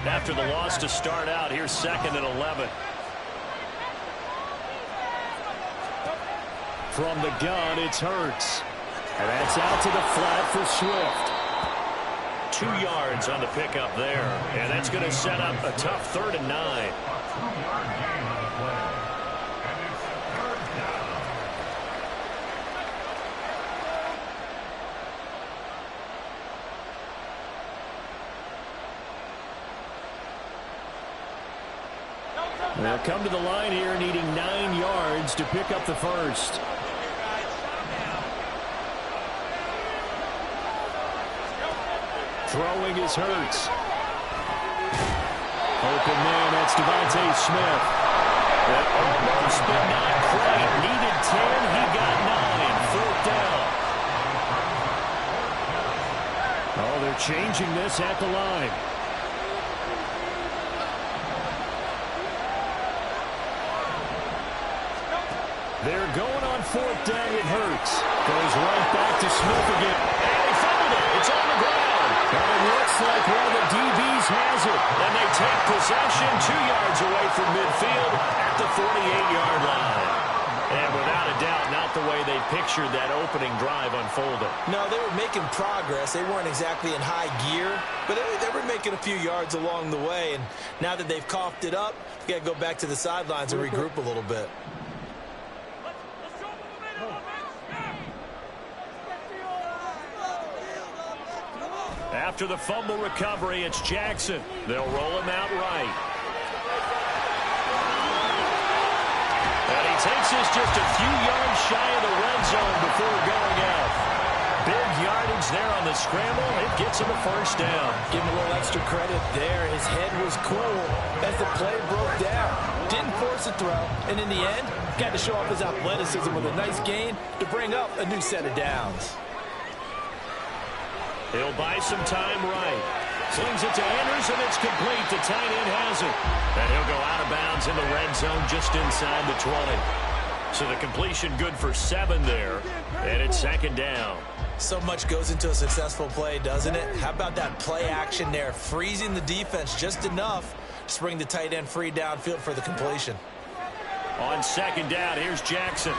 After the loss to start out, here's 2nd and 11. From the gun, it's Hurts. And that's out to the flat for Swift. 2 yards on the pickup there. And that's going to set up a tough 3rd and 9. They'll come to the line here needing 9 yards to pick up the first. Throwing is Hurts. Open man, that's Devontae Smith. That almost, but not quite. Needed 10, he got 9. 4th down. Oh, they're changing this at the line. They're going on 4th down with Hurts. Goes right back to Smith again. And he fumbled it. It's on the ground. And it looks like one of the DBs has it. And they take possession 2 yards away from midfield at the 48-yard line. And without a doubt, not the way they pictured that opening drive unfolding. No, they were making progress. They weren't exactly in high gear, but they were making a few yards along the way. And now that they've coughed it up, you got to go back to the sidelines and regroup a little bit. After the fumble recovery, it's Jackson. They'll roll him out right. And he takes this just a few yards shy of the red zone before going out. Big yardage there on the scramble. It gets him a 1st down. Give him a little extra credit there. His head was cool as the play broke down. Didn't force a throw, and in the end, got to show off his athleticism with a nice gain to bring up a new set of downs. He'll buy some time right. Slings it to Andrews, and it's complete. The tight end has it. And he'll go out of bounds in the red zone just inside the 20. So the completion good for 7 there. And it's 2nd down. So much goes into a successful play, doesn't it? How about that play action there? Freezing the defense just enough to bring the tight end free downfield for the completion. On 2nd down, here's Jackson.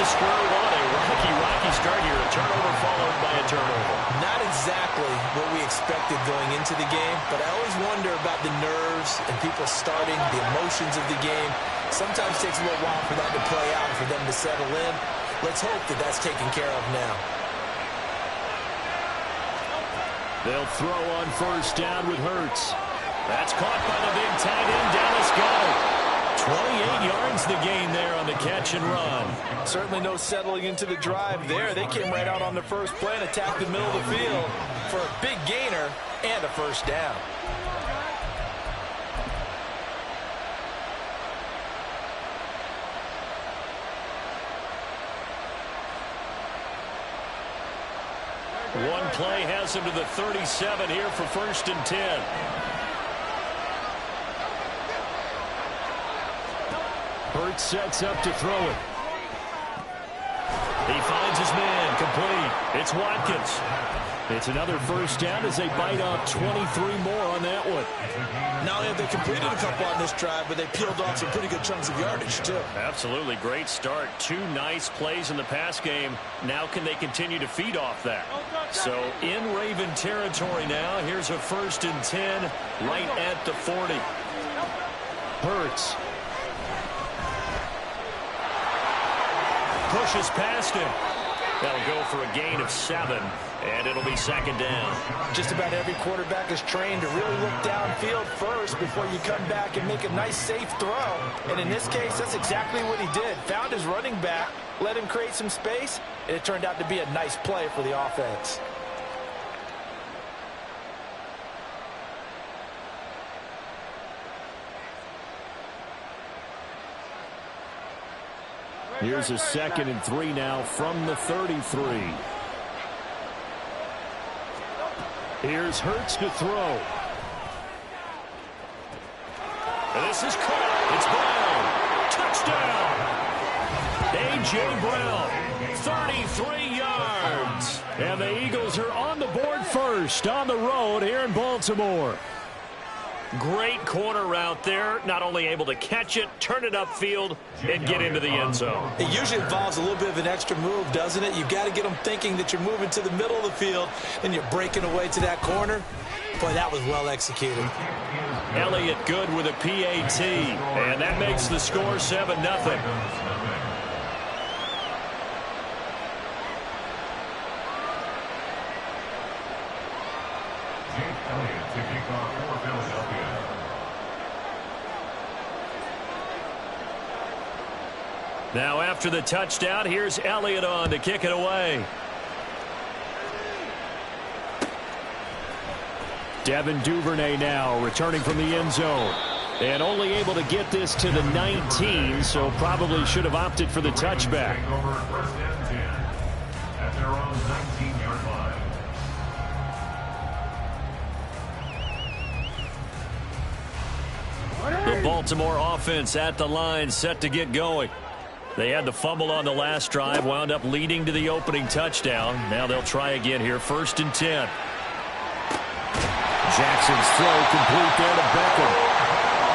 Square one, a rocky start here. A turnover followed by a turnover. Not exactly what we expected going into the game, but I always wonder about the nerves and people starting, the emotions of the game. Sometimes it takes a little while for that to play out, for them to settle in. Let's hope that that's taken care of now. They'll throw on 1st down with Hurts. That's caught by the big tight end, Dallas Goedert. 28 yards the gain there on the catch and run. Certainly no settling into the drive there. They came right out on the first play and attacked the middle of the field for a big gainer and a 1st down. One play has him to the 37 here for 1st and 10. Hurts sets up to throw it. He finds his man, complete. It's Watkins. It's another 1st down as they bite off 23 more on that one. Not only have they completed a couple on this drive, but they peeled off some pretty good chunks of yardage, too. Absolutely. Great start. 2 nice plays in the pass game. Now can they continue to feed off that? So in Raven territory now. Here's a 1st and 10 right at the 40. Hurts. Pushes past him. That'll go for a gain of 7, and it'll be 2nd down. Just about every quarterback is trained to really look downfield first before you come back and make a nice, safe throw. And in this case, that's exactly what he did. Found his running back, let him create some space, and it turned out to be a nice play for the offense. Here's a 2nd and 3 now from the 33. Here's Hurts to throw. This is caught. It's Brown. Touchdown. A.J. Brown, 33 yards. And the Eagles are on the board first on the road here in Baltimore. Great corner route there. Not only able to catch it, turn it upfield, and get into the end zone. It usually involves a little bit of an extra move, doesn't it? You've got to get them thinking that you're moving to the middle of the field and you're breaking away to that corner. Boy, that was well executed. Elliott good with a PAT, and that makes the score 7-0. Now after the touchdown, here's Elliott on to kick it away. Devin Duvernay now returning from the end zone. And only able to get this to the 19, so probably should have opted for the touchback. The Baltimore offense at the line, set to get going. They had the fumble on the last drive, wound up leading to the opening touchdown. Now they'll try again here, 1st and 10. Jackson's throw complete there to Beckham.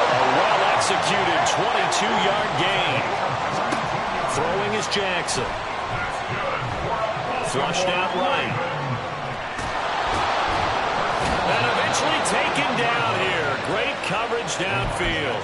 A well-executed 22-yard gain. Throwing is Jackson. Flushed out right. And eventually taken down here. Great coverage downfield.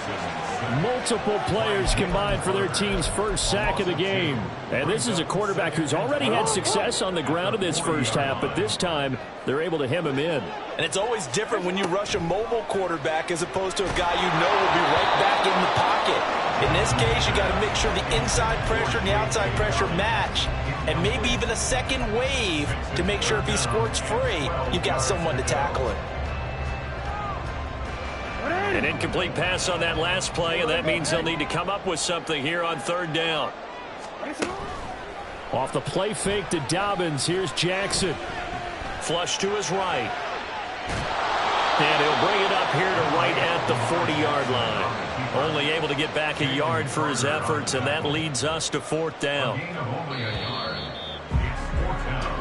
Multiple players combined for their team's first sack of the game. And this is a quarterback who's already had success on the ground in this first half, but this time they're able to hem him in. And it's always different when you rush a mobile quarterback as opposed to a guy you know will be right back in the pocket. In this case, you got to make sure the inside pressure and the outside pressure match, and maybe even a second wave to make sure if he squirts free, you've got someone to tackle him. An incomplete pass on that last play, and that means they'll need to come up with something here on 3rd down. Off the play fake to Dobbins, here's Jackson. Flush to his right. And he'll bring it up here to right at the 40-yard line. Only able to get back a yard for his efforts, and that leads us to 4th down.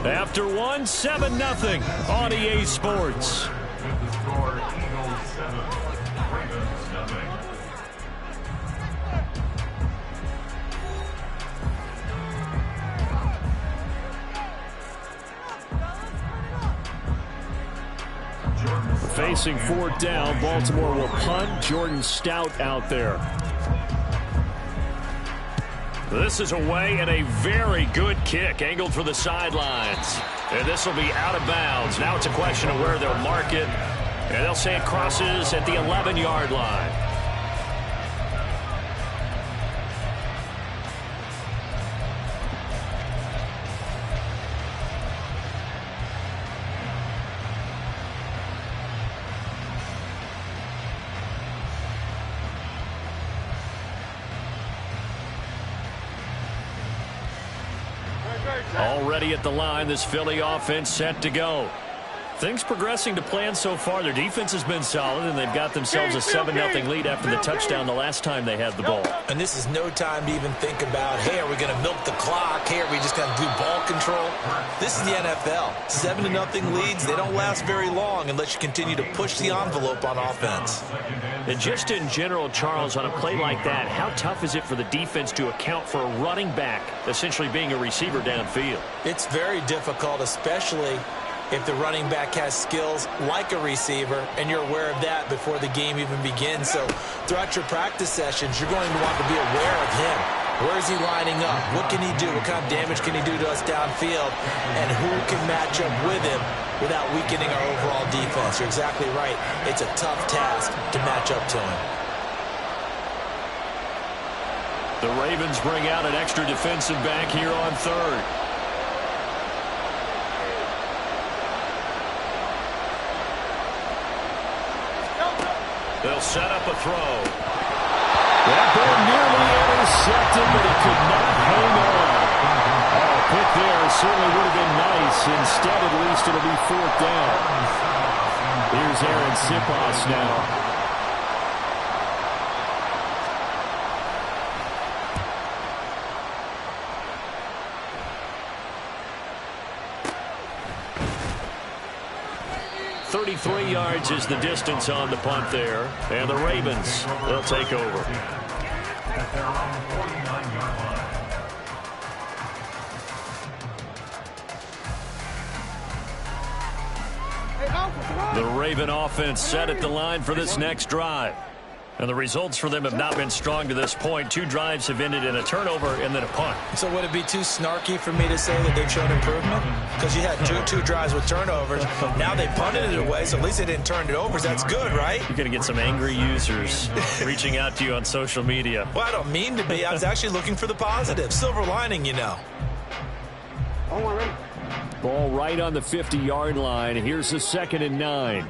After 7-0 on EA Sports. Facing 4th down, Baltimore will punt. Jordan Stout out there. This is away and a very good kick angled for the sidelines. And this will be out of bounds. Now it's a question of where they'll mark it. And they'll say it crosses at the 11-yard line. Already at the line, this Philly offense set to go. Things progressing to plan so far. Their defense has been solid, and they've got themselves a 7-0 lead after the touchdown the last time they had the ball. And this is no time to even think about, hey, are we going to milk the clock? Hey, are we just going to do ball control? This is the NFL. 7-0 leads, they don't last very long unless you continue to push the envelope on offense. And just in general, Charles, on a play like that, how tough is it for the defense to account for a running back essentially being a receiver downfield? It's very difficult, especially if the running back has skills like a receiver, and you're aware of that before the game even begins. So throughout your practice sessions, you're going to want to be aware of him. Where is he lining up? What can he do? What kind of damage can he do to us downfield? And who can match up with him without weakening our overall defense? You're exactly right. It's a tough task to match up to him. The Ravens bring out an extra defensive back here on 3rd. They'll set up a throw. That ball nearly intercepted, but it could not hang on. A pick there certainly would have been nice. Instead, at least it'll be 4th down. Here's Aaron Siposs now. 33 yards is the distance on the punt there. And the Ravens, they'll take over. The Raven offense set at the line for this next drive. And the results for them have not been strong to this point. 2 drives have ended in a turnover and then a punt. So would it be too snarky for me to say that they've shown improvement? Because you had two drives with turnovers. Now they punted it away, so at least they didn't turn it over. So that's good, right? You're going to get some angry users reaching out to you on social media. Well, I don't mean to be. I was actually looking for the positive. Silver lining, you know. Ball right on the 50-yard line. Here's the 2nd and 9.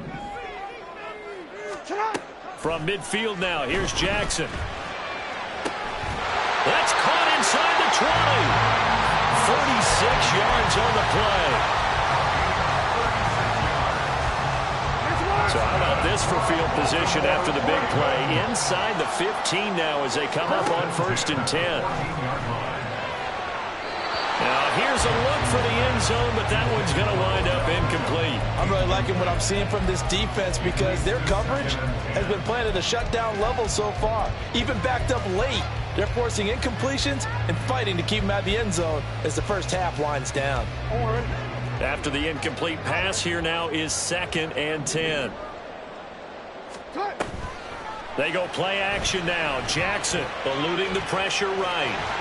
From midfield now, here's Jackson. That's caught inside the 20. 36 yards on the play. So how about this for field position after the big play? Inside the 15 now as they come up on 1st and 10. Now, here's a look for the end zone, but that one's going to wind up incomplete. I'm really liking what I'm seeing from this defense because their coverage has been playing at a shutdown level so far. Even backed up late, they're forcing incompletions and fighting to keep them at the end zone as the first half winds down. After the incomplete pass, here now is 2nd and 10. They go play action now. Jackson eluding the pressure right.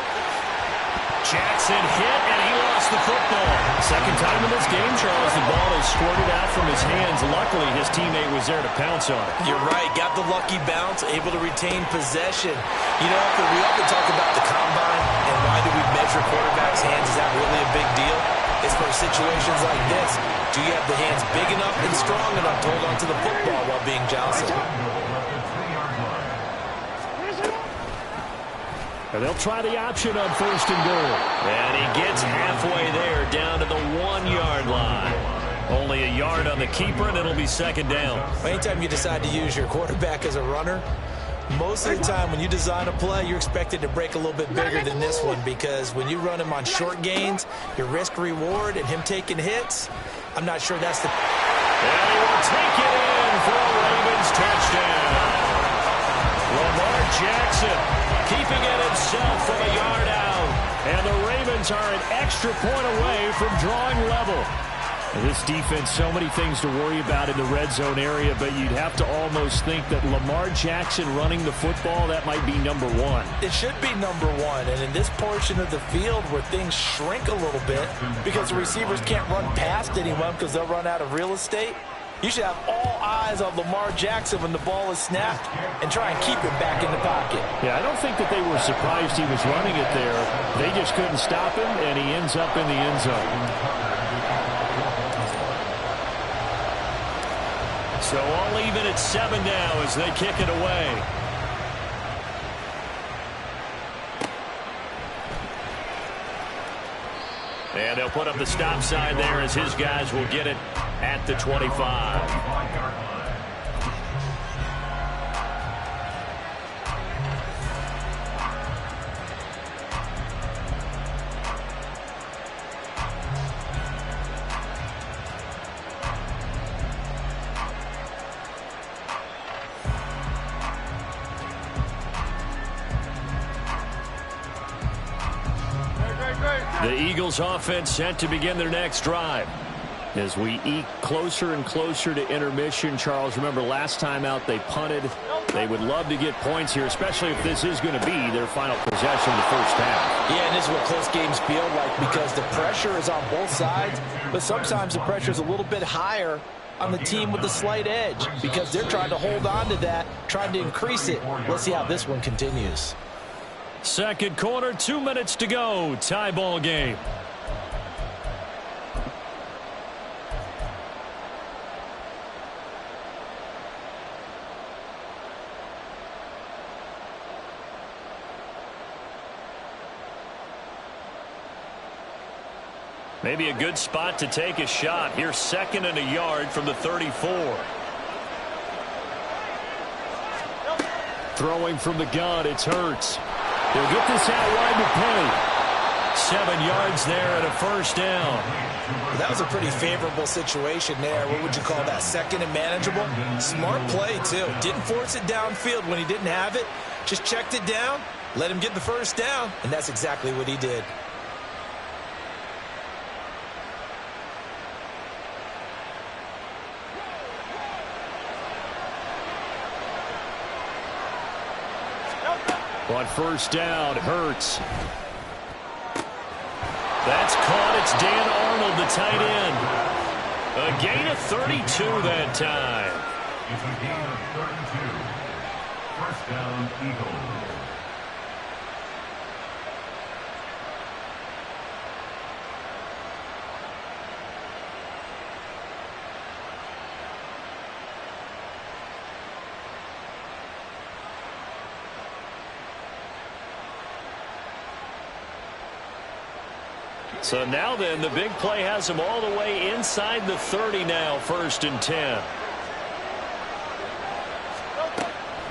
Jackson hit, and he lost the football. Second time in this game, Charles, the ball is squirted out from his hands. Luckily, his teammate was there to pounce on it. You're right. Got the lucky bounce, able to retain possession. You know, we often talk about the combine and why do we measure quarterbacks' hands. Is that really a big deal? It's for situations like this. Do you have the hands big enough and strong enough to hold on to the football while being jostled? And they'll try the option on 1st and goal. And he gets halfway there, down to the 1-yard line. Only a yard on the keeper, and it'll be 2nd down. Anytime you decide to use your quarterback as a runner, most of the time when you design a play, you're expected to break a little bit bigger than this one because when you run him on short gains, your risk-reward and him taking hits, I'm not sure that's the... And he will take it in for a Ravens touchdown. Lamar Jackson keeping it himself from a yard out. And the Ravens are an extra point away from drawing level. This defense, so many things to worry about in the red zone area, but you'd have to almost think that Lamar Jackson running the football, that might be number 1. It should be number 1, and in this portion of the field where things shrink a little bit because the receivers can't run past anyone because they'll run out of real estate, you should have all eyes on Lamar Jackson when the ball is snapped and try and keep it back in the pocket. Yeah, I don't think that they were surprised he was running it there. They just couldn't stop him, and he ends up in the end zone. So all even at 7 now as they kick it away. And they'll put up the stop sign there as his guys will get it at the 25. The Eagles offense set to begin their next drive. As we eke closer and closer to intermission, Charles, remember last time out they punted. They would love to get points here, especially if this is going to be their final possession of the first half. Yeah, and this is what close games feel like because the pressure is on both sides, but sometimes the pressure is a little bit higher on the team with the slight edge because they're trying to hold on to that, trying to increase it. Let's see how this one continues. Second quarter, 2 minutes to go. Tie ball game. Maybe a good spot to take a shot. Here's 2nd and a yard from the 34. Throwing from the gun, it's Hurts. He'll get this out wide to Penny. 7 yards there and a first down. That was a pretty favorable situation there. What would you call that? Second and manageable? Smart play, too. Didn't force it downfield when he didn't have it. Just checked it down, let him get the first down, and that's exactly what he did. On first down, Hurts. That's caught. It's Dan Arnold, the tight end. A gain of 32 that time. It's a gain of 32. First down, Eagles. So now then, the big play has him all the way inside the 30 now, 1st and 10.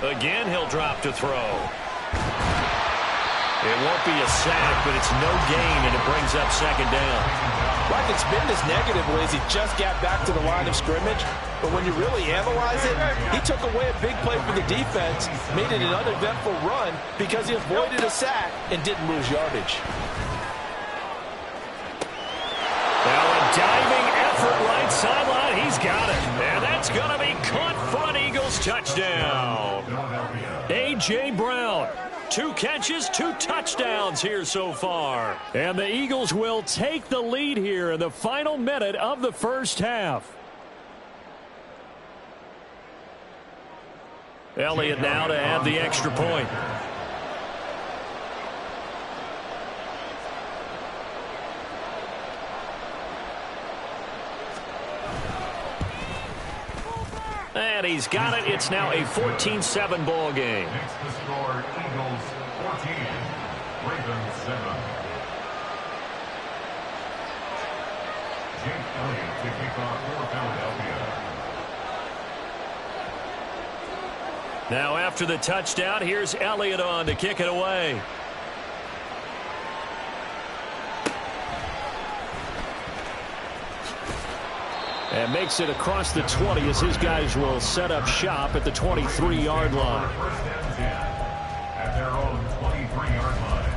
Again, he'll drop to throw. It won't be a sack, but it's no gain, and it brings up 2nd down. Like it's been this negative ways he just got back to the line of scrimmage, but when you really analyze it, he took away a big play for the defense, made it an uneventful run because he avoided a sack and didn't lose yardage. Now a diving effort right sideline. He's got it. And that's going to be caught for an Eagles touchdown. A.J. Brown. 2 catches, 2 touchdowns here so far. And the Eagles will take the lead here in the final minute of the first half. Elliott now to add the extra point. And he's got it. It's now a 14-7 ball game. Next to score, Eagles 14, Ravens 7. Jake Elliott to kick off for Philadelphia. Now after the touchdown, here's Elliott on to kick it away. And makes it across the 20 as his guys will set up shop at the 23-yard line. First and 10 at their own 23-yard line.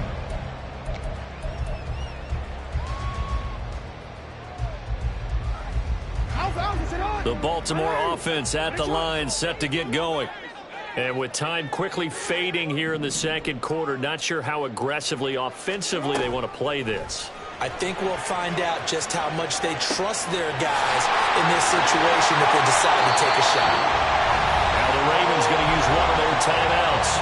The Baltimore offense at the line, set to get going. And with time quickly fading here in the second quarter, not sure how aggressively, offensively they want to play this. I think we'll find out just how much they trust their guys in this situation if they decide to take a shot. Now the Ravens going to use one of their timeouts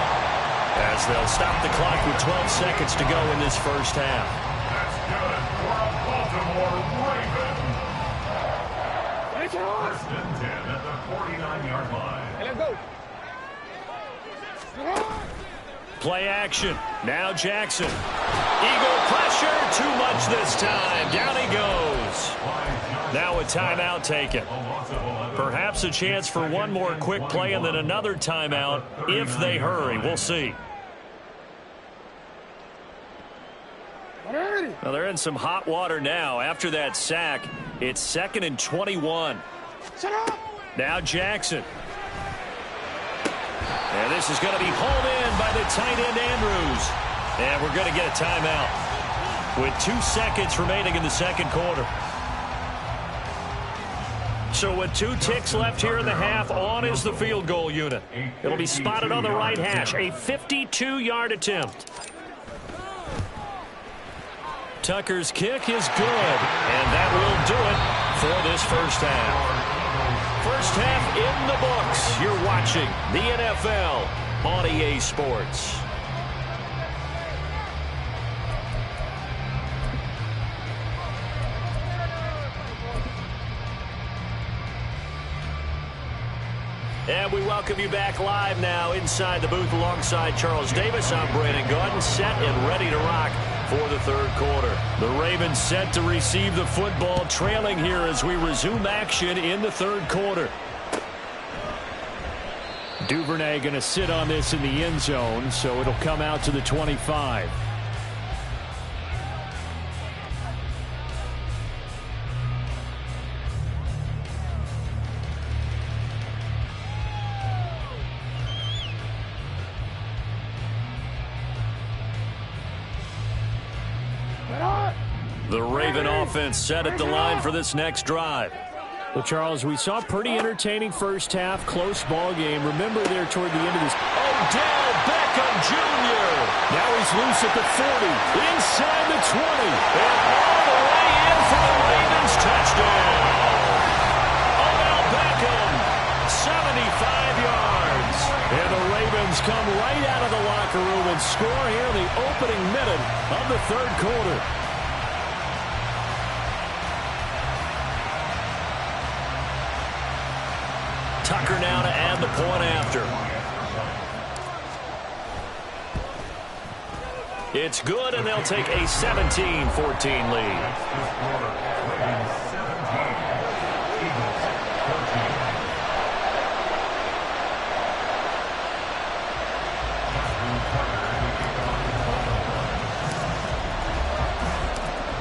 as they'll stop the clock with 12 seconds to go in this first half. That's good for a Baltimore Raven. First and 10 at the 49-yard line. Let's go. Play action. Now Jackson. Eagle pressure. Too much this time. Down he goes. Now a timeout taken. Perhaps a chance for one more quick play and then another timeout if they hurry. We'll see. Well, they're in some hot water now. After that sack, it's 2nd and 21. Now Jackson. And this is going to be hauled in by the tight end Andrews. And we're going to get a timeout with 2 seconds remaining in the second quarter. So with 2 ticks left here in the half, on is the field goal unit. It'll be spotted on the right hash. A 52-yard attempt. Tucker's kick is good. And that will do it for this first half. First half in the books. You're watching the NFL on EA Sports. And we welcome you back live now inside the booth alongside Charles Davis. I'm Brandon Gaudin, set and ready to rock for the third quarter. The Ravens set to receive the football, trailing here as we resume action in the third quarter. Duvernay going to sit on this in the end zone, so it'll come out to the 25. Raven offense set at the line for this next drive. Well, Charles, we saw a pretty entertaining first half, close ball game. Remember there toward the end of this. Odell Beckham Jr. Now he's loose at the 40, inside the 20, and all the way in for the Ravens touchdown. Odell Beckham, 75 yards. And the Ravens come right out of the locker room and score here in the opening minute of the third quarter. Tucker now to add the point after. It's good, and they'll take a 17-14 lead.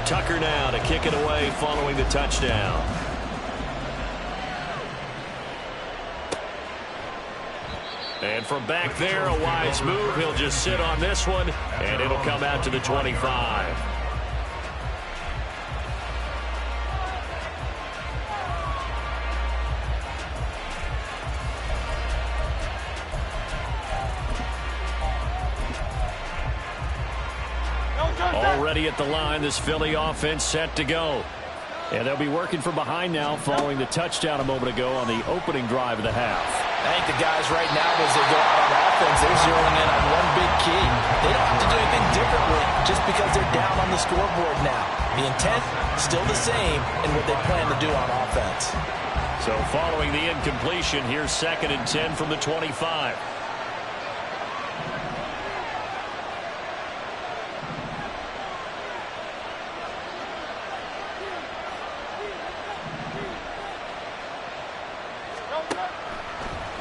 Tucker now to kick it away following the touchdown. And from back there, a wise move. He'll just sit on this one, and it'll come out to the 25. Already at the line, this Philly offense set to go. And they'll be working from behind now following the touchdown a moment ago on the opening drive of the half. I think the guys right now, as they go out on offense, they're zeroing in on one big key. They don't have to do anything differently just because they're down on the scoreboard now. The intent, still the same in what they plan to do on offense. So following the incompletion, here's 2nd and 10 from the 25.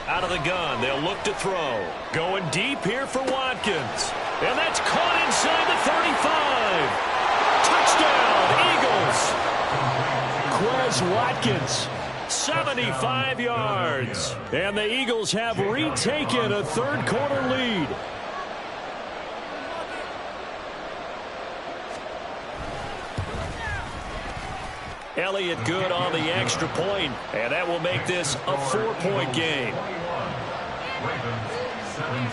Out of the gun, they'll look to throw. Going deep here for Watkins. And that's caught inside the 35. Touchdown, Eagles. Quez Watkins, 75 yards. And the Eagles have retaken a third quarter lead. Elliott good on the extra point, and that will make this a 4-point game. Ravens 17.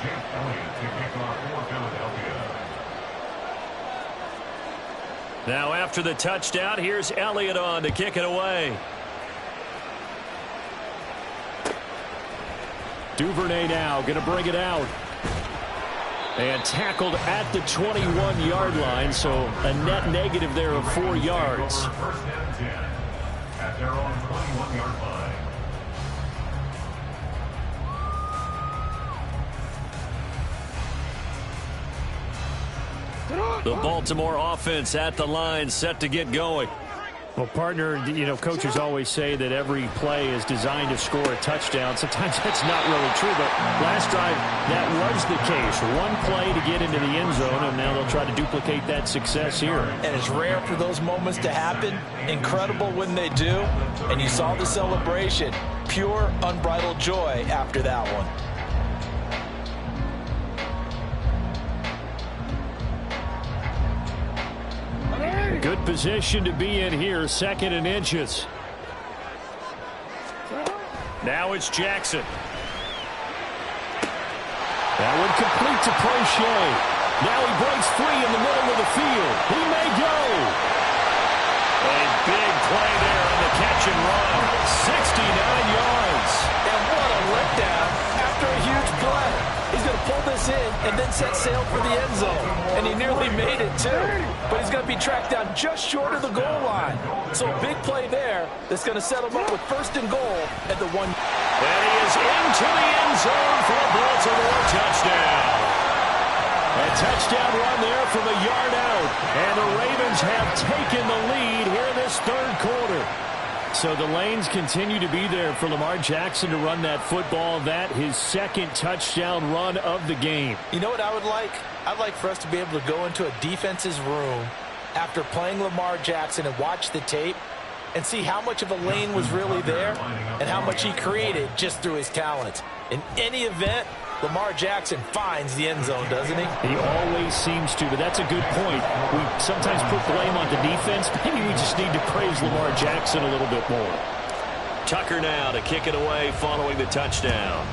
Jake Elliott to kick off for Philadelphia. Now after the touchdown, here's Elliott on to kick it away. Duvernay now going to bring it out. And tackled at the 21-yard line, so a net negative there of 4 yards. First and 10 at their own 21-yard line. The Baltimore offense at the line, set to get going. Well, partner, you know, coaches always say that every play is designed to score a touchdown. Sometimes that's not really true, but last drive, that was the case. One play to get into the end zone, and now they'll try to duplicate that success here. And it's rare for those moments to happen. Incredible when they do. And you saw the celebration. Pure, unbridled joy after that one. Good position to be in here, 2nd and inches. Now it's Jackson. That one complete to Prochet. Now he breaks free in the middle of the field. He may go. A big play there on the catch and run. 69 yards. And what a letdown after a huge play. He's going to pull this in and then set sail for the end zone. And he nearly made it, too. But he's going to be tracked down just short of the goal line. So a big play there that's going to set him up with 1st and goal at the 1. And he is into the end zone for a Baltimore touchdown. A touchdown run there from a yard out. And the Ravens have taken the lead here in this third quarter. So the lanes continue to be there for Lamar Jackson to run that football. That his 2nd touchdown run of the game. You know what I would like? I'd like for us to be able to go into a defense's room after playing Lamar Jackson and watch the tape and see how much of a lane was really there and how much he created just through his talents. In any event, Lamar Jackson finds the end zone, doesn't he? He always seems to, but that's a good point. We sometimes put blame on the defense. Maybe we just need to praise Lamar Jackson a little bit more. Tucker now to kick it away following the touchdown.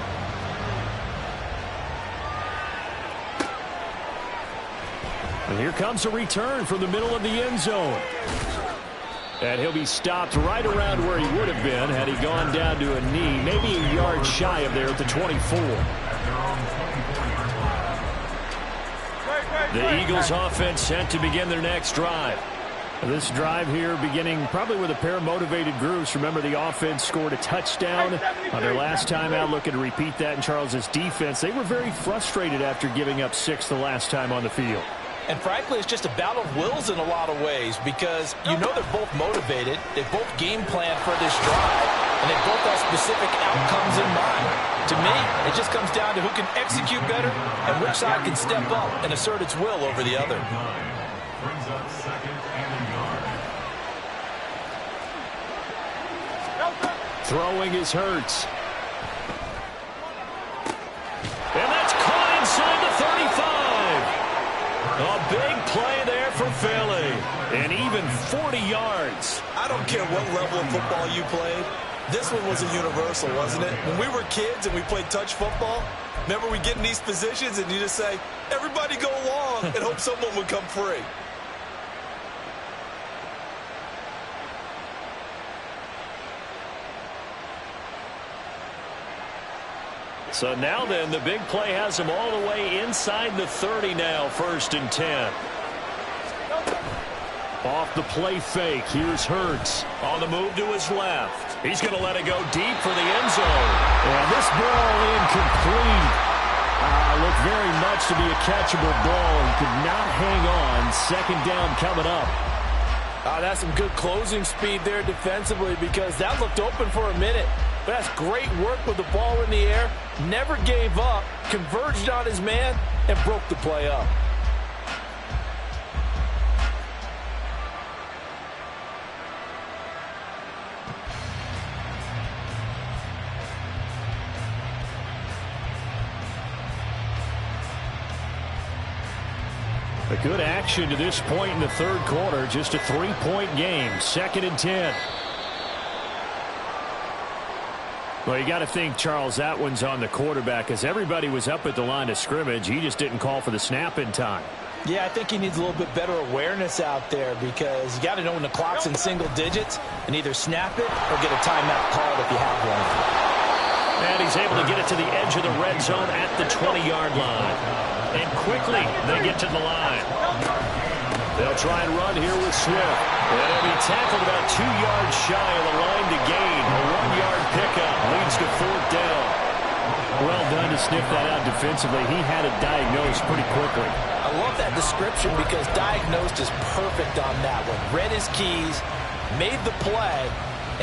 And here comes a return from the middle of the end zone. And he'll be stopped right around where he would have been had he gone down to a knee, maybe a yard shy of there at the 24. The Eagles offense set to begin their next drive. This drive here beginning probably with a pair of motivated groups. Remember, the offense scored a touchdown on their last time out, looking to repeat that in Charles's defense. They were very frustrated after giving up 6 the last time on the field. And frankly, it's just a battle of wills in a lot of ways because you know they're both motivated. They both game plan for this drive, and they both have specific outcomes in mind. To me, it just comes down to who can execute better and which side can step up and assert its will over the other. Brings up second and a yard. Throwing is Hurts. And that's caught inside the 35. A big play there for Philly. And even 40 yards. I don't care what level of football you played. This one was a universal, wasn't it? When we were kids and we played touch football, remember we get in these positions and you just say, everybody go along and hope someone would come free. So now then, the big play has him all the way inside the 30 now, 1st and 10. Off the play fake, here's Hurts. On the move to his left. He's going to let it go deep for the end zone. And this ball incomplete. Looked very much to be a catchable ball. He could not hang on. 2nd down coming up. That's some good closing speed there defensively because that looked open for a minute. But that's great work with the ball in the air. Never gave up, converged on his man, and broke the play up. A good action to this point in the 3rd quarter. Just a 3-point game. 2nd and 10. Well, you got to think, Charles, that one's on the quarterback as everybody was up at the line of scrimmage. He just didn't call for the snap in time. Yeah, I think he needs a little bit better awareness out there because you got to know when the clock's in single digits and either snap it or get a timeout called if you have one. And he's able to get it to the edge of the red zone at the 20-yard line. And quickly, they get to the line. They'll try and run here with Swift. And he'll be tackled about 2 yards shy of the line to gain. A 1-yard pickup leads to 4th down. Well done to sniff that out defensively. He had it diagnosed pretty quickly. I love that description because diagnosed is perfect on that one. Read his keys, made the play,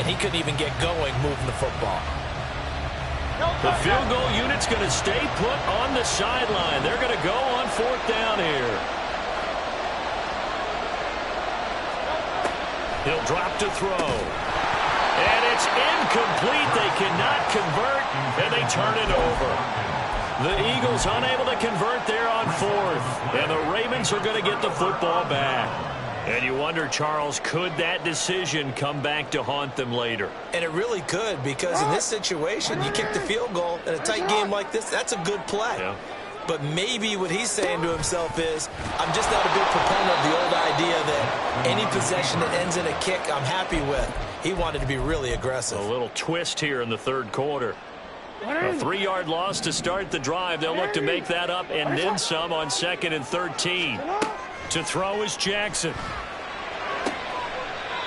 and he couldn't even get going moving the football. The field goal unit's going to stay put on the sideline. They're going to go on 4th down here. He'll drop to throw. And it's incomplete. They cannot convert, and they turn it over. The Eagles unable to convert there on 4th. And the Ravens are going to get the football back. And you wonder, Charles, could that decision come back to haunt them later? And it really could because in this situation, you kick the field goal in a tight game like this, that's a good play. Yeah. But maybe what he's saying to himself is, I'm just not a big proponent of the old idea that any possession that ends in a kick I'm happy with. He wanted to be really aggressive. A little twist here in the 3rd quarter. A 3-yard loss to start the drive. They'll look to make that up and then some on 2nd and 13. To throw is Jackson.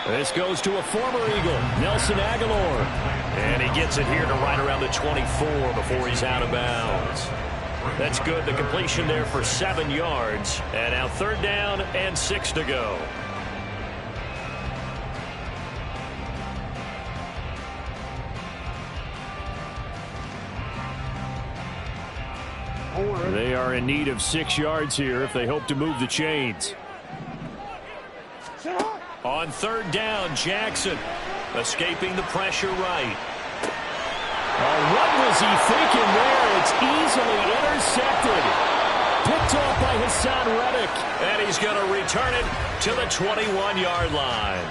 This goes to a former Eagle, Nelson Aguilar. And he gets it here to right around the 24 before he's out of bounds. That's good. The completion there for 7 yards. And now 3rd down and 6 to go. They are in need of 6 yards here if they hope to move the chains. On 3rd down, Jackson. Escaping the pressure right. What was he thinking there? It's easily intercepted. Picked off by Hassan Reddick. And he's going to return it to the 21-yard line.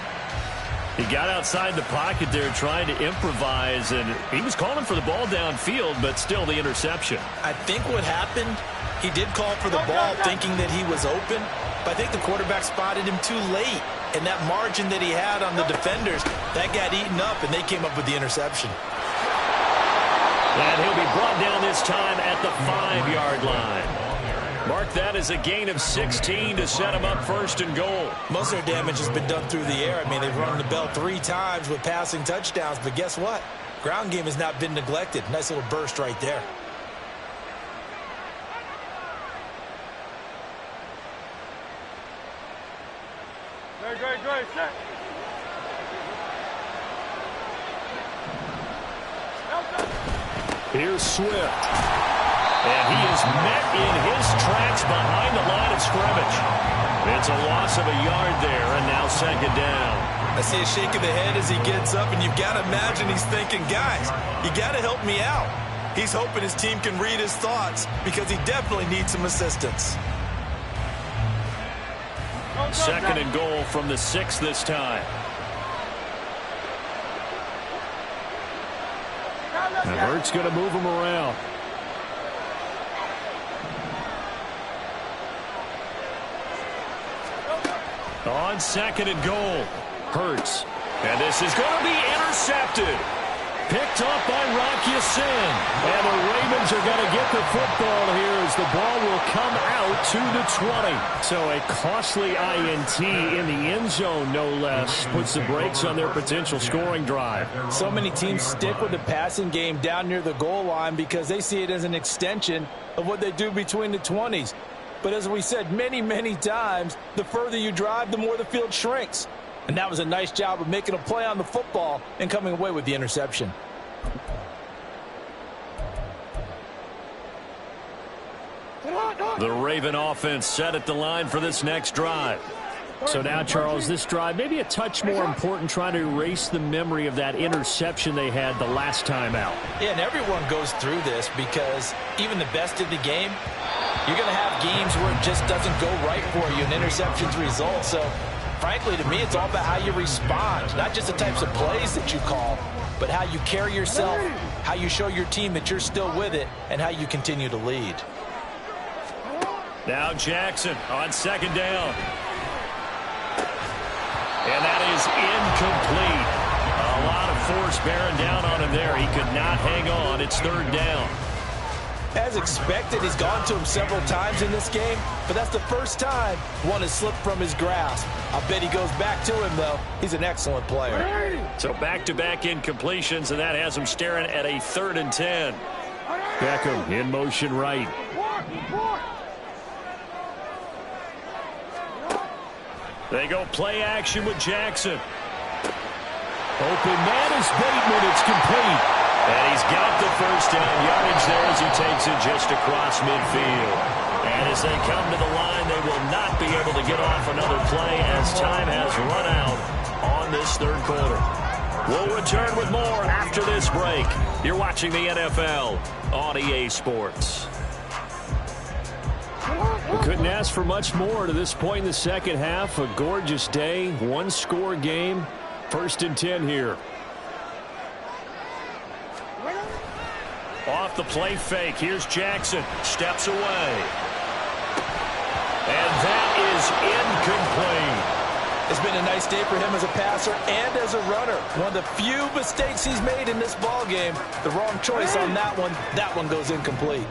He got outside the pocket there trying to improvise, and he was calling for the ball downfield, but still the interception. I think what happened, he did call for the ball thinking that he was open, but I think the quarterback spotted him too late. And that margin that he had on the defenders, that got eaten up, and they came up with the interception. And he'll be brought down this time at the 5-yard line. Mark that as a gain of 16 to set him up first and goal. Most of their damage has been done through the air. I mean, they've run the bell 3 times with passing touchdowns, but guess what? Ground game has not been neglected. Nice little burst right there. Great, set. Here's Swift. And he is met in his tracks behind the line of scrimmage. It's a loss of a yard there, and now second down. I see a shake of the head as he gets up, and you've got to imagine he's thinking, guys, you got to help me out. He's hoping his team can read his thoughts because he definitely needs some assistance. Second and goal from the 6 this time. And Hurts going to move him around. On second and goal, Hurts. And this is going to be intercepted. Picked off by Rocky Sin. And the Ravens are going to get the football here as the ball will come out to the 20. So a costly INT in the end zone, no less, puts the brakes on their potential scoring drive. So many teams stick with the passing game down near the goal line because they see it as an extension of what they do between the 20s. But as we said many, many times, the further you drive, the more the field shrinks. And that was a nice job of making a play on the football and coming away with the interception. The Raven offense set at the line for this next drive. So now, Charles, this drive maybe a touch more important, trying to erase the memory of that interception they had the last time out. Yeah, and everyone goes through this because even the best of the game, you're going to have games where it just doesn't go right for you and interceptions result. So, frankly, to me, it's all about how you respond, not just the types of plays that you call, but how you carry yourself, how you show your team that you're still with it, and how you continue to lead. Now Jackson on second down. And that is incomplete. A lot of force bearing down on him there. He could not hang on. It's third down. As expected, he's gone to him several times in this game, but that's the first time one has slipped from his grasp. I bet he goes back to him, though. He's an excellent player. So back-to-back incompletions, and that has him staring at a 3rd and 10. Beckham in motion right. They go play action with Jackson. Open man is Bateman. It's complete. And he's got the first down yardage there as he takes it just across midfield. And as they come to the line, they will not be able to get off another play as time has run out on this third quarter. We'll return with more after this break. You're watching the NFL on EA Sports. We couldn't ask for much more to this point in the second half. A gorgeous day, one-score game. 1st and 10 here. Off the play fake. Here's Jackson. Steps away. And that is incomplete. It's been a nice day for him as a passer and as a runner. One of the few mistakes he's made in this ballgame. The wrong choice on that one. That one goes incomplete.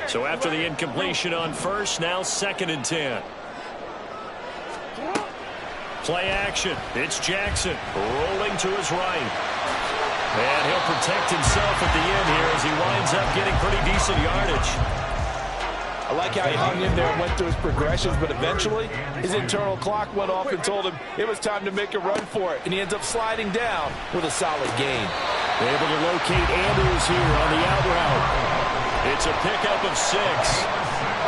So after the incompletion on first, now 2nd and 10. Play action. It's Jackson rolling to his right. And he'll protect himself at the end here as he winds up getting pretty decent yardage. I like how he hung in there and went through his progressions, but eventually his internal clock went off and told him it was time to make a run for it, and he ends up sliding down with a solid gain. Able to locate Andrews here on the out route. It's a pickup of 6.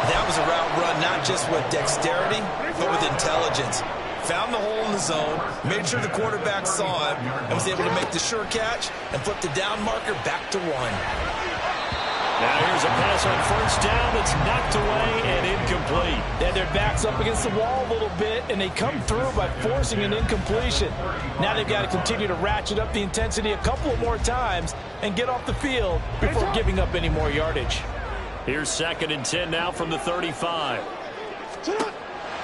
That was a route run not just with dexterity, but with intelligence. found the hole in the zone, made sure the quarterback saw it, and was able to make the sure catch and flip the down marker back to 1. Now here's a pass on first down that's knocked away and incomplete. And their back's up against the wall a little bit, and they come through by forcing an incompletion. Now they've got to continue to ratchet up the intensity a couple of more times and get off the field before giving up any more yardage. Here's 2nd and 10 now from the 35.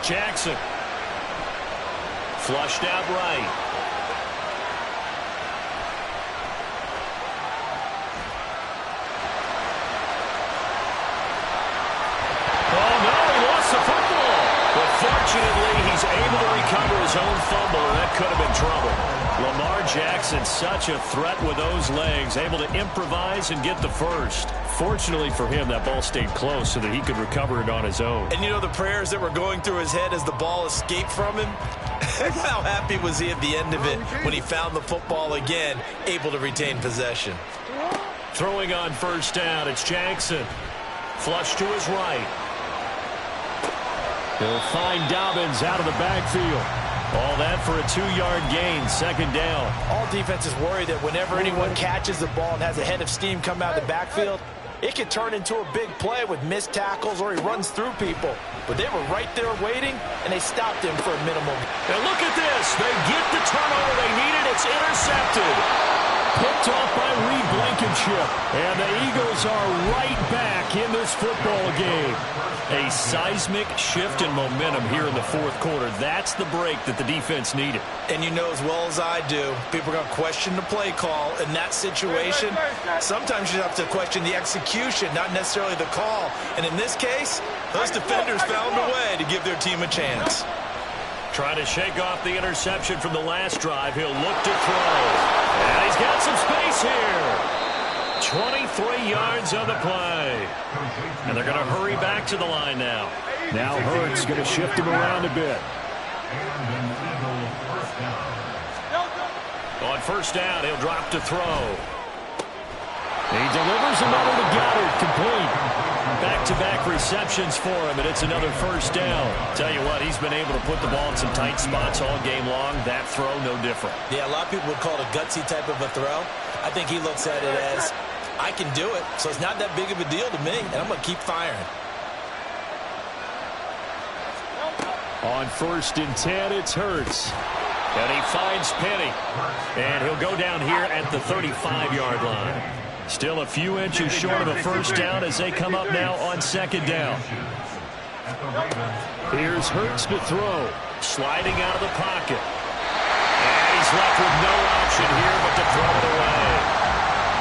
Jackson. Flushed out right. Oh, no, he lost the football. But fortunately, he's able to recover his own fumble, and that could have been trouble. Lamar Jackson, such a threat with those legs, able to improvise and get the first. Fortunately for him, that ball stayed close so that he could recover it on his own. And you know the prayers that were going through his head as the ball escaped from him? How happy was he at the end of it when he found the football again, able to retain possession? Throwing on first down, it's Jackson. Flush to his right. He'll find Dobbins out of the backfield. All that for a 2-yard gain, 2nd down. All defenses worry that whenever anyone catches the ball and has a head of steam come out of the backfield, it can turn into a big play with missed tackles or he runs through people. But they were right there waiting, and they stopped him for a minimum. And look at this. They get the turnover they needed. It's intercepted. Picked off by Reed Blankenship. And the Eagles are right back in this football game. A seismic shift in momentum here in the 4th quarter. That's the break that the defense needed. And you know as well as I do, people are going to question the play call in that situation. Sometimes you have to question the execution, not necessarily the call. And in this case, those defenders found a way to give their team a chance. Trying to shake off the interception from the last drive. He'll look to throw. And he's got some space here. 23 yards on the play. And they're going to hurry back to the line now. Now Hurts going to shift him around a bit. On first down, he'll drop to throw. He delivers another to Goddard, complete. Back-to-back receptions for him, and it's another first down. Tell you what, he's been able to put the ball in some tight spots all game long. That throw, no different. Yeah, a lot of people would call it a gutsy type of a throw. I think he looks at it as, I can do it, so it's not that big of a deal to me, and I'm going to keep firing. On 1st and 10, it's Hurts. And he finds Penny. And he'll go down here at the 35-yard line. Still a few inches short of a first down as they come up now on 2nd down. Here's Hurts to throw. Sliding out of the pocket. And he's left with no option here but to throw it away.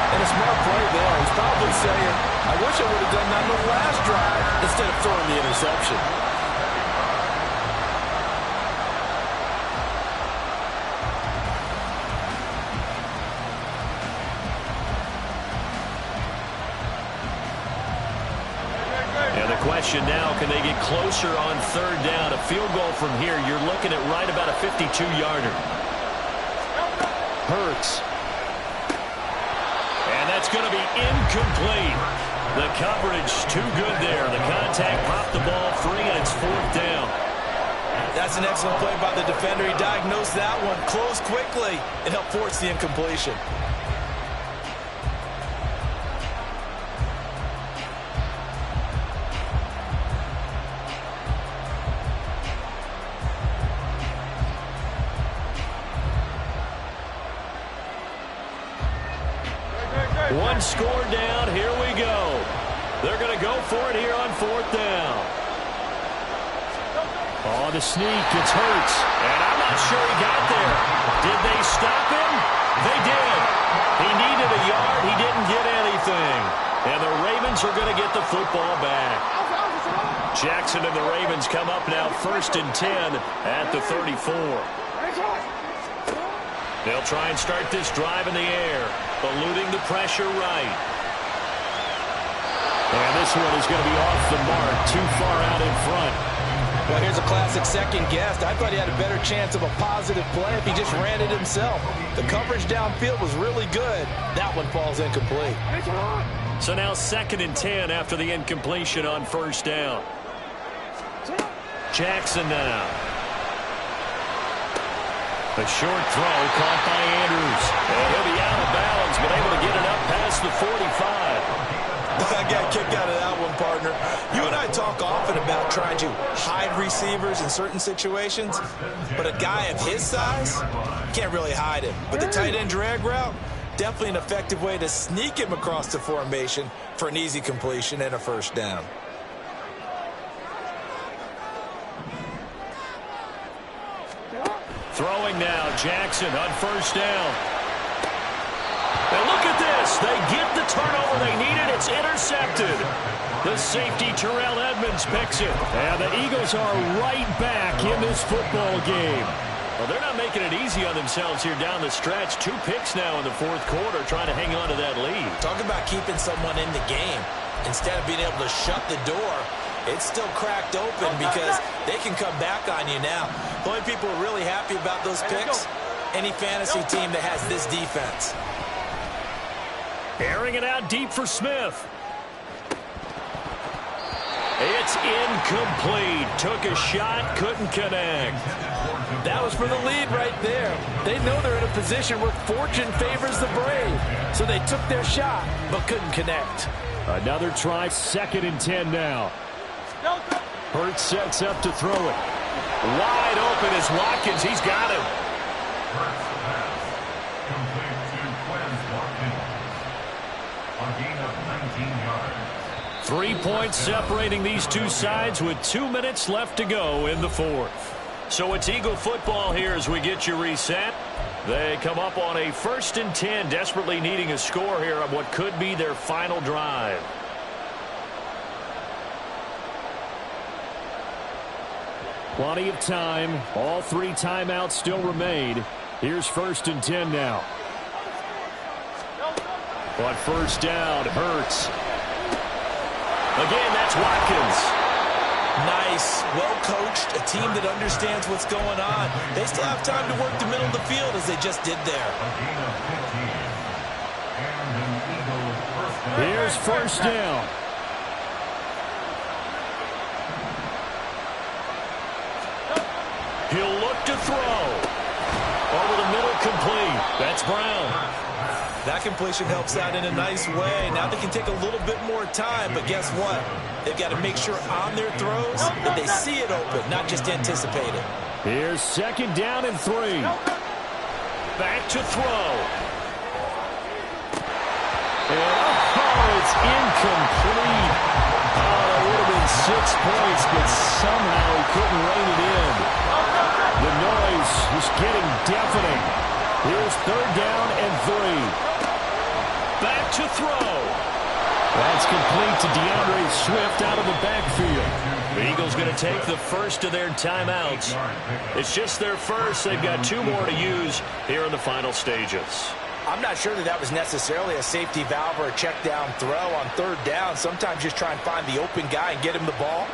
And a smart play there. He's probably saying, I wish I would have done that on the last drive instead of throwing the interception. Question now, can they get closer on 3rd down? A field goal from here, you're looking at right about a 52-yarder. Hurts. And that's going to be incomplete. The coverage too good there. The contact popped the ball free, and it's 4th down. That's an excellent play by the defender. He diagnosed that one, closed quickly, and helped force the incompletion. One score down. Here we go. They're going to go for it here on 4th down. On the sneak, it's Hurts. And I'm not sure he got there. Did they stop him? They did. He needed a yard. He didn't get anything. And the Ravens are going to get the football back. Jackson and the Ravens come up now 1st and 10 at the 34. They'll try and start this drive in the air, eluding the pressure right. And this one is going to be off the mark, too far out in front. Well, here's a classic second guess. I thought he had a better chance of a positive play if he just ran it himself. The coverage downfield was really good. That one falls incomplete. So now 2nd and 10 after the incompletion on 1st down. Jackson now. A short throw caught by Andrews. And he'll be out of bounds, but able to get it up past the 45. I got kicked out of that one, partner. You and I talk often about trying to hide receivers in certain situations, but a guy of his size can't really hide him. But the tight end drag route, definitely an effective way to sneak him across the formation for an easy completion and a first down. Throwing now, Jackson on first down. And look at this. They get the turnover they needed. It's intercepted. The safety, Terrell Edmonds, picks it. And the Eagles are right back in this football game. Well, they're not making it easy on themselves here down the stretch. 2 picks now in the fourth quarter, trying to hang on to that lead. Talk about keeping someone in the game. Instead of being able to shut the door, it's still cracked open because they can come back on you now. The only people who are really happy about those picks, any fantasy team that has this defense. Airing it out deep for Smith. It's incomplete. Took a shot, couldn't connect. That was for the lead right there. They know they're in a position where fortune favors the brave. So they took their shot, but couldn't connect. Another try, 2nd and 10 now. Hurts sets up to throw it. Wide open is Watkins. He's got him. First pass. Complete to Quez Watkins. A gain of 19 yards. 3 points separating these two sides with 2 minutes left to go in the fourth. So it's Eagle football here as we get you reset. They come up on a 1st and 10, desperately needing a score here on what could be their final drive. Plenty of time. All 3 timeouts still remain. Here's 1st and 10 now. On first down, Hurts. Again, that's Watkins. Nice, well-coached, a team that understands what's going on. They still have time to work the middle of the field as they just did there. A gain of 15. And an Eagles first down. Here's first down. He'll look to throw. Over the middle, complete. That's Brown. That completion helps out in a nice way. Now they can take a little bit more time, but guess what? They've got to make sure on their throws that they see it open, not just anticipate it. Here's 2nd down and 3. Back to throw. And it's incomplete. Oh, that would have been 6 points, but somehow he couldn't rein it in. The noise is getting deafening. Here's 3rd down and 3. Back to throw. That's complete to DeAndre Swift out of the backfield. The Eagles going to take the first of their timeouts. It's just their first. They've got 2 more to use here in the final stages. I'm not sure that was necessarily a safety valve or a check down throw on 3rd down. Sometimes just try and find the open guy and get him the ball.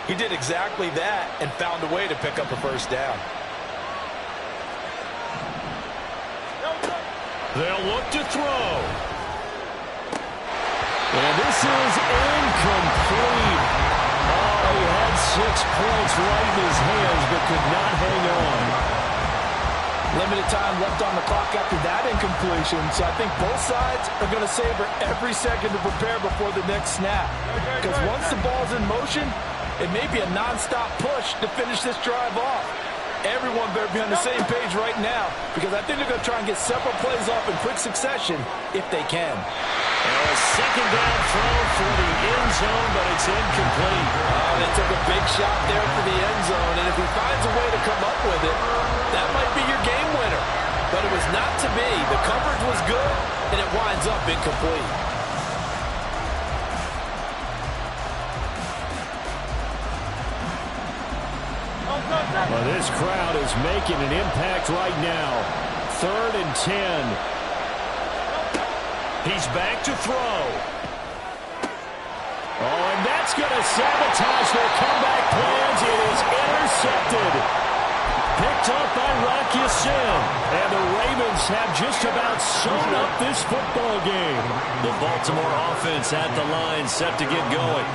He did exactly that and found a way to pick up a first down. They'll look to throw. And this is incomplete. Oh, he had 6 points right in his hands, but could not hang on. Limited time left on the clock after that incompletion, so I think both sides are going to savor every second to prepare before the next snap. Because once the ball's in motion, it may be a nonstop push to finish this drive off. Everyone better be on the same page right now, because I think they're going to try and get several plays off in quick succession if they can. And a 2nd down throw for the end zone, but it's incomplete. Oh, they took a big shot there for the end zone, and if he finds a way to come up with it, that might be your game winner. But it was not to be. The coverage was good, and it winds up incomplete. Well, this crowd is making an impact right now. 3rd and 10. He's back to throw. Oh, and that's going to sabotage their comeback plans. It is intercepted. Pick picked up by Rocky Sin. And the Ravens have just about sewn up this football game. The Baltimore offense at the line, set to get going.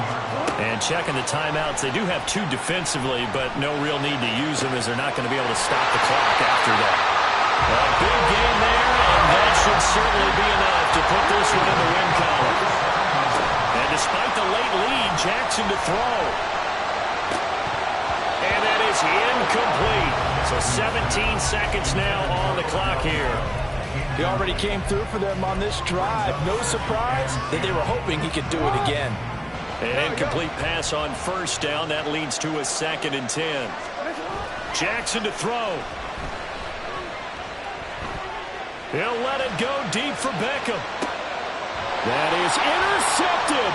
And checking the timeouts, they do have 2 defensively, but no real need to use them as they're not going to be able to stop the clock after that. A big game there, and that should certainly be enough to put this one in the win column. And despite the late lead, Jackson to throw. And that is incomplete. So 17 seconds now on the clock here. He already came through for them on this drive. No surprise that they were hoping he could do it again. An incomplete pass on first down. That leads to a 2nd and 10. Jackson to throw. He'll let it go deep for Beckham. That is intercepted.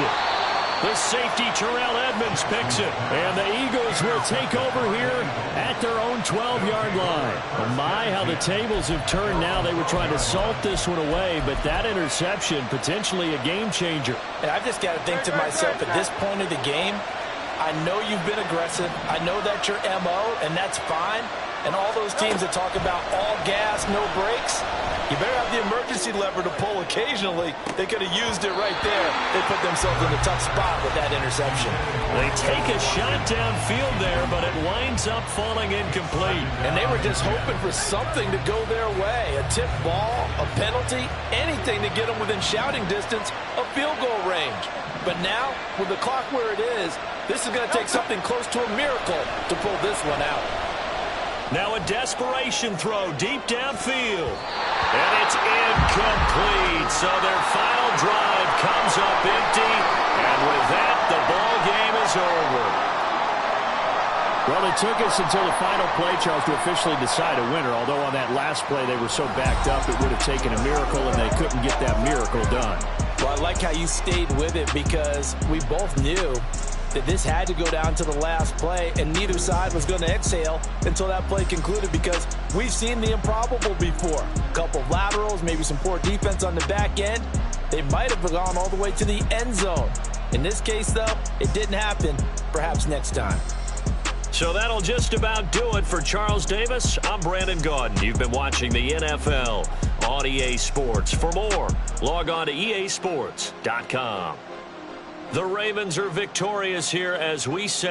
The safety, Terrell Edmonds, picks it. And the Eagles will take over here at their own 12-yard line. Oh my, how the tables have turned now. They were trying to salt this one away, but that interception, potentially a game changer. And I've just got to think to myself, at this point of the game, I know you've been aggressive. I know that's your MO, and that's fine. And all those teams that talk about all gas, no brakes, you better have the emergency lever to pull occasionally. They could have used it right there. They put themselves in a tough spot with that interception. They take a shot downfield there, but it winds up falling incomplete. And they were just hoping for something to go their way. A tip ball, a penalty, anything to get them within shouting distance of field goal range. But now, with the clock where it is, this is going to take something close to a miracle to pull this one out. Now a desperation throw deep downfield. And it's incomplete. So their final drive comes up empty. And with that, the ball game is over. Well, it took us until the final play, Charles, to officially decide a winner. Although on that last play they were so backed up, it would have taken a miracle, and they couldn't get that miracle done. Well, I like how you stayed with it because we both knew that this had to go down to the last play, and neither side was going to exhale until that play concluded because we've seen the improbable before. A couple of laterals, maybe some poor defense on the back end. They might have gone all the way to the end zone. In this case, though, it didn't happen. Perhaps next time. So that'll just about do it for Charles Davis. I'm Brandon Gaudin. You've been watching the NFL on EA Sports. For more, log on to easports.com. The Ravens are victorious here as we say